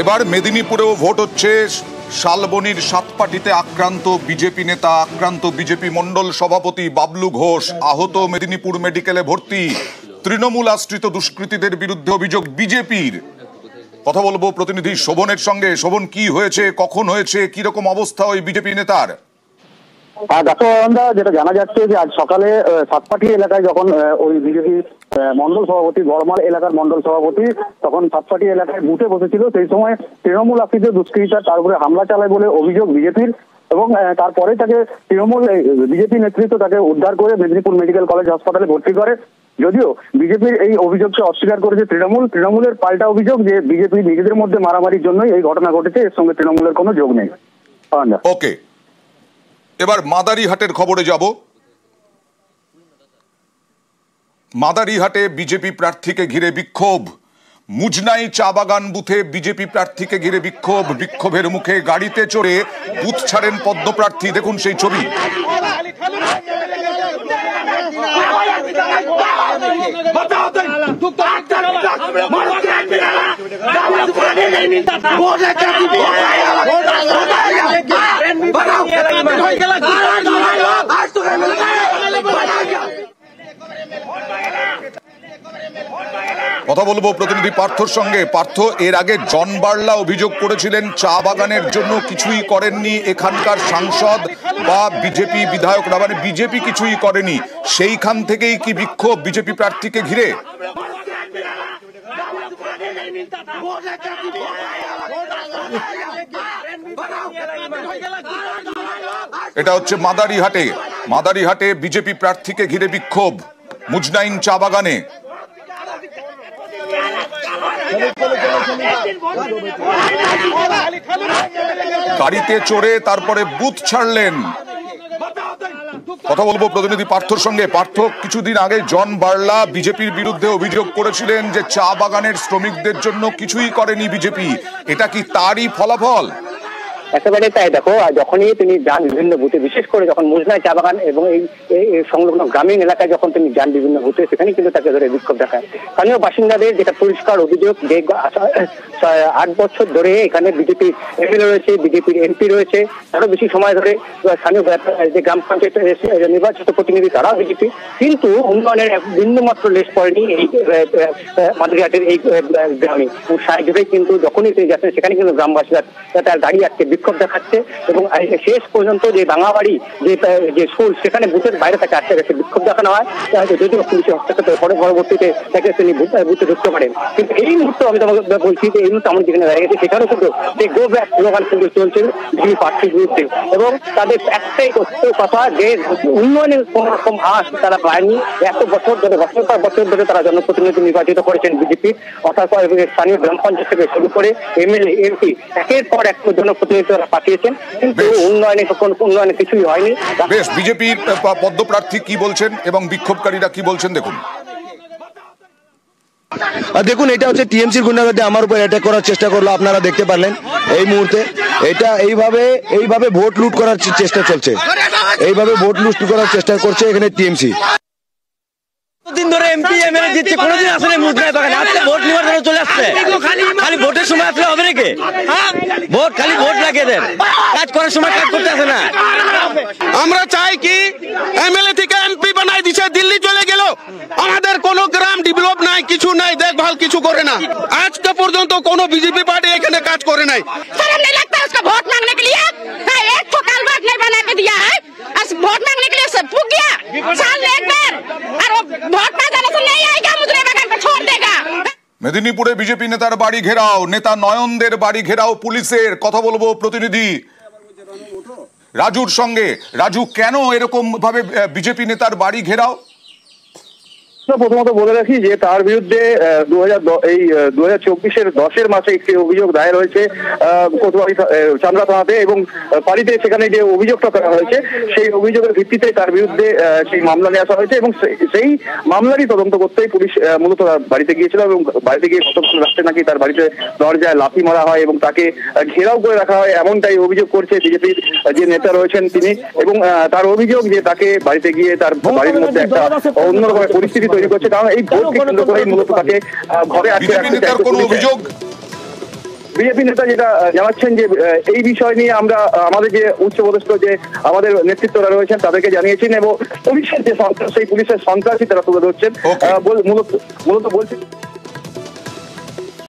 এবার মেদিনীপুরেও ভোট হচ্ছে। শালবনির সাতপাটিতে আক্রান্ত বিজেপি নেতা, আক্রান্ত বিজেপি মন্ডল সভাপতি বাবলু ঘোষ আহত, মেদিনীপুর মেডিকেলে ভর্তি। তৃণমূল আশ্রিত দুষ্কৃতীদের বিরুদ্ধে অভিযোগ বিজেপির। কথা বলবো প্রতিনিধি শোভনের সঙ্গে। শোভন, কি হয়েছে, কখন হয়েছে, কিরকম অবস্থা ওই বিজেপি নেতার? যেটা জানা যাচ্ছে যে আজ সকালে সাতপাটি এলাকায় যখন ওই বিজেপি মন্ডল সভাপতি, গড়মাল এলাকার মন্ডল সভাপতি তখন সাতপাটি এলাকায় বুথে বসেছিল, সেই সময় তৃণমূল আশ্রিত দুষ্কৃতীরা তার উপরে হামলা চালায় বলে অভিযোগ বিজেপির। এবং তারপরে তাকে তৃণমূল বিজেপি নেতৃত্ব তাকে উদ্ধার করে মেদিনীপুর মেডিকেল কলেজ হাসপাতালে ভর্তি করে। যদিও বিজেপির এই অভিযোগকে অস্বীকার করেছে তৃণমূলের পাল্টা অভিযোগ যে বিজেপি নিজেদের মধ্যে মারামারির জন্যই এই ঘটনা ঘটেছে, এর সঙ্গে তৃণমূলের কোনো যোগ নেই। ওকে, এবার মাদারিহাটের খবরে যাব। মাদারিহাটে বিজেপি প্রার্থীকে ঘিরে বিক্ষোভ। মুজনাই চা বাগান বুথে বিজেপি প্রার্থীকে ঘিরে বিক্ষোভ। বিক্ষোভের মুখে গাড়িতে চড়ে বুথ ছাড়েন পদ্মপ্রার্থী। দেখুন সেই ছবি। কথা বলবো প্রতিনিধি পার্থর সঙ্গে। পার্থ, এর আগে জন বার্লা অভিযোগ করেছিলেন চা বাগানের জন্য কিছুই করেননি এখানকার সাংসদ বা বিজেপি বিধায়করা, মানে বিজেপি কিছুই করেনি। সেইখান থেকেই কি বিক্ষোভ বিজেপি প্রার্থীকে ঘিরে? এটা হচ্ছে মাদারিহাটে বিজেপি প্রার্থীকে ঘিরে বিক্ষোভ মুজনাইন চা বাগানে। গাড়িতে চড়ে তারপরে বুথ ছাড়লেন। কথা বলবো প্রতিনিধি পার্থর সঙ্গে। পার্থ, কিছুদিন আগে জন বার্লা বিজেপির বিরুদ্ধে অভিযোগ করেছিলেন যে চা বাগানের শ্রমিকদের জন্য কিছুই করেনি বিজেপি। এটা কি তারই ফলাফল? একেবারে তাই। দেখো, যখনই তিনি যান বিভিন্ন বুথে, বিশেষ করে যখন মুজনাই চা বাগান এবং এই সংলগ্ন গ্রামীণ এলাকায় যখন তিনি যান বিভিন্ন বুথে, সেখানে কিন্তু তাকে ধরে বিক্ষোভ দেখায় স্থানীয় বাসিন্দাদের। যেটা পরিষ্কার অভিযোগ যে 8 বছর ধরে এখানে বিজেপি এমএলএ রয়েছে, বিজেপির এমপি রয়েছে, আরো বেশি সময় ধরে স্থানীয় যে গ্রাম পঞ্চায়েত নির্বাচিত প্রতিনিধি তারাও বিজেপি, কিন্তু উন্নয়নের বিন্দুমাত্র লেশ পড়েনি এই মাদারিহাটের এই গ্রামে। সাইডে কিন্তু যখনই তিনি যাচ্ছেন সেখানে কিন্তু গ্রামবাসীরা তার গাড়ি আজকে বিক্ষোভ দেখাচ্ছে এবং শেষ পর্যন্ত যে বাঙাবাড়ি যে স্কুল সেখানে বুথের বাইরে তাকে আটকে রেখে বিক্ষোভ দেখানো হয়। যদিও পুলিশের হস্তক্ষেপের পরবর্তীতে তাকে তিনি বুথে ঢুকতে পারেন। কিন্তু এই মুহূর্তে আমি তোমাকে বলছি যে এই মুহূর্তে আমরা যেখানে দাঁড়িয়ে গেছি সেখানেও কিন্তু যে গো ব্যাক স্লোগান কিন্তু চলছে বিজেপি প্রার্থীর বিরুদ্ধে। এবং তাদের একটাই কথা যে উন্নয়নের কোন রকম আশ তারা পায়নি। বছর পর বছর ধরে তারা জনপ্রতিনিধি নির্বাচিত করেছেন বিজেপি, অর্থাৎ স্থানীয় গ্রাম পঞ্চায়েত থেকে শুরু করে এমএলএ এমপি একের পর এক জনপ্রতিনিধি পাঠিয়েছেন, কিন্তু উন্নয়নে কিছুই হয়নি। বেশ, বিজেপির পদ্মপ্রার্থী কি বলছেন এবং বিক্ষোভকারীরা কি বলছেন দেখুন। দেখুন, এটা হচ্ছে টিএমসির গুন্ডাগর্দি আমার উপর অ্যাটাক করার চেষ্টা করলো, আপনারা দেখতে পারলেন এই মুহূর্তে। এটা এইভাবে ভোট লুট করার চেষ্টা চলছে, এইভাবে ভোট লুট করার চেষ্টা করছে এখানে টিএমসি। দিন ধরে এমপি এমএলএ দিচ্ছে, কোনোদিন আসলে মুজনাই বাগানে আজকে ভোট নেওয়ার জন্য চলে আসছে। খালি ভোটের সময় আসলে হবে নাকি? খালি ভোট লাগিয়ে দেন, কাজ করার সময় কাজ করতে আসে না। আমরা চাই কি এমএলএ থেকে এমপি বানাই দিচ্ছে, দিল্লি চলে গেল, আমাদের কোনো গ্রাম ডেভেলপ নাই, কিছু নাই, দেখভাল কিছু করে না। আজকে পর্যন্ত কোনো বিজেপি পার্টি এখানে কাজ করে নাই। शर्म नहीं लगता उसका वोट मांगने के लिए? एक तो कालवाट नहीं बना के दिया है, वोट मांगने के लिए सब फूक गया साल में एक बार, और वोट पा जाने से नहीं आएगा, मुजरे बागान को छोड़ देगा। মেদিনীপুরে বিজেপি নেতার বাড়ি ঘেরাও, নেতা নয়নদের বাড়ি ঘেরাও পুলিশের। কথা বলবো প্রতিনিধি রাজুর সঙ্গে। রাজু, কেন এরকম ভাবে বিজেপি নেতার বাড়ি ঘেরাও? প্রথমত বলে রাখি যে তার বিরুদ্ধে 2024-এর 10 মাসে একটি অভিযোগ দায়ের হয়েছে কোতোয়ালি চান্দরা থানাতে, এবং পালিতে সেখানে যে অভিযোগটা করা হয়েছে সেই অভিযোগের ভিত্তিতে তার বিরুদ্ধে সেই মামলা নিয়ে আসা হয়েছে। এবং সেই মামলারই তদন্ত করতেই পুলিশ মূলত বাড়িতে গিয়েছিল, এবং বাড়িতে গিয়ে গতকাল রাতে নাকি তার বাড়িতে দরজায় লাথি মারা হয় এবং তাকে ঘেরাও করে রাখা হয়, এমনটাই অভিযোগ করছে বিজেপির যে নেতা রয়েছেন তিনি। এবং তার অভিযোগ যে তাকে বাড়িতে গিয়ে তার বাড়ির মধ্যে একটা অন্যরকম পরিস্থিতি তৈরি করছে, কারণ এই ভোটকে কেন্দ্র করেই মূলত তাকে ঘরে আটকে রাখতে চাইছে। বিজেপি নেতা যেটা জানাচ্ছেন যে এই বিষয় নিয়ে আমরা আমাদের যে উচ্চপদস্থ যে আমাদের নেতৃত্বরা রয়েছেন তাদেরকে জানিয়েছেন এবং পুলিশের যে সন্ত্রাস সেই পুলিশের সন্ত্রাসী তারা তুলে ধরছেন মূলত বলছেন